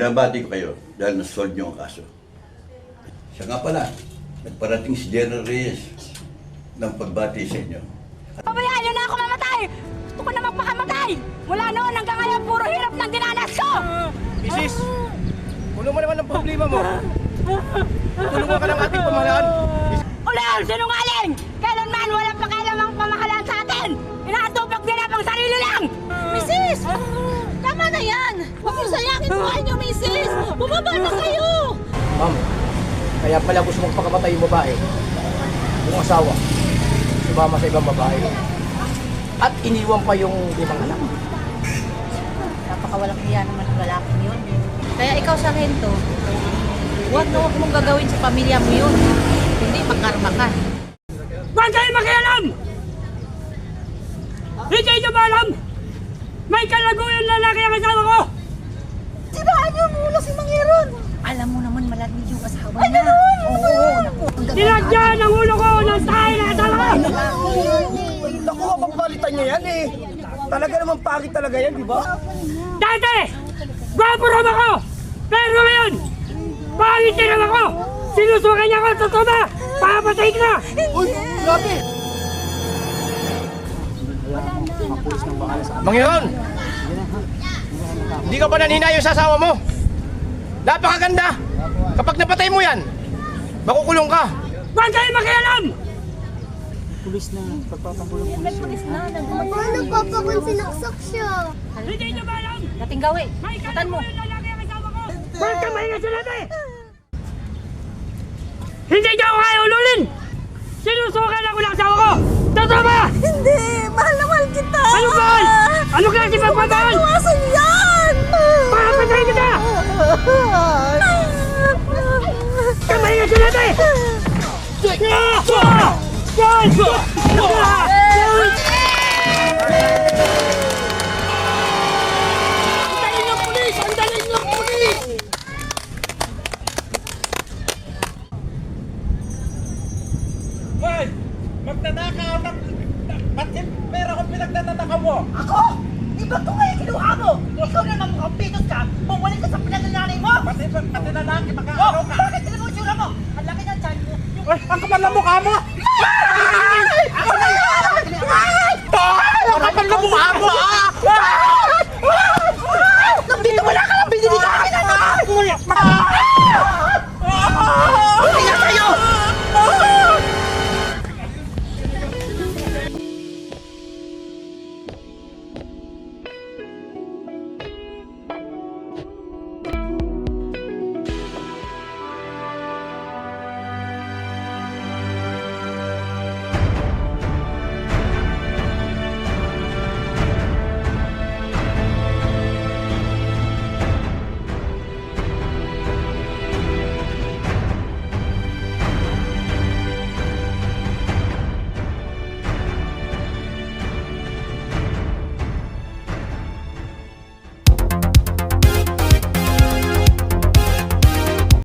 binabati ko kayo dahil nasolve niyo ang kaso. Siya nga pala, nagparating si General Reyes ng pagbati sa inyo. Pabayaan niyo na ako mamatay! Gusto ko na magpakamatay! Mula noon hanggang ngayon, puro hirap ng dinanas ko! Mrs. Puno mo naman ang problema mo. Tulungan ka ng ating pamahalaan. Ulan! Sinungaling! Kailanman walang pakialamang pamahalaan sa atin! Inaatupag nila pang sarili lang! Mrs! Tama na yan! Huwag niyo sayangin buhay niyo, Mrs! Bumaba na kayo! Ma'am, kaya pala gusto mong pakamatay yung babae. Yung asawa, sumama sa ibang babae. At iniwan pa yung 5 anak. Napakawalang hiya naman ng lalaking yun. Kaya ikaw, Sargento, huwag mong gagawin sa pamilya mo yun. Hindi, makarma ka. Huwag kayo makialam! Hindi niyo ba alam? May kalaguyang lalaki ang asawa ko! Siraan niyo ang ulo si Mangiron! Alam mo naman malamig yung asawa niya. Oo, naku. Tinagyan ang ulo ko ng tayo ng asawa ko! Naku, mapapalitan niya yan eh. Talaga naman pangit talaga yan, di ba? Dati! Gwapo rin ako! Pero ngayon, pangit din naman ako! Sinusukan niya ako! Totoo ba? Papatay ka na! Uy, grabe! Mangiron! Hindi ka ba nanhinayo sa asawa mo? Napakaganda! Kapag napatay mo yan, makukulong ka! Huwag kayo makialam! Paano papa kung sinaksak siya? Hindi niyo ba alam? Dating gawi, May tutan mo. kalaguyang lalaki ang asawa ko! Huwag ka mahinga sinabi! Hindi niyo ako kaya ululin! Sinusukan ako ng asawa ko! Totoo ba? Hindi! Mahal na mahal kita! Ano ba? Ano klase pagpapahal? Asan yan? Papatay kita! Kamay nga sinabi! Andaling ng pulis! Andaling ng pulis! Hoy! Magnanakaw ng... Ba't yung pera ko pinagnanakaw mo? Ako? Di ba ito kaya kinuha mo? Ikaw na naman mukhang pitos ka, mawaling ka sa pinananay mo! Pati lalaki, Oh, makaano ka? bakit sila mo sura mo? Ang laki ng tiyan mo! Hoy! Ang kapal ng mukha mo! Ako na yan! Ang kapal ng mukha mo!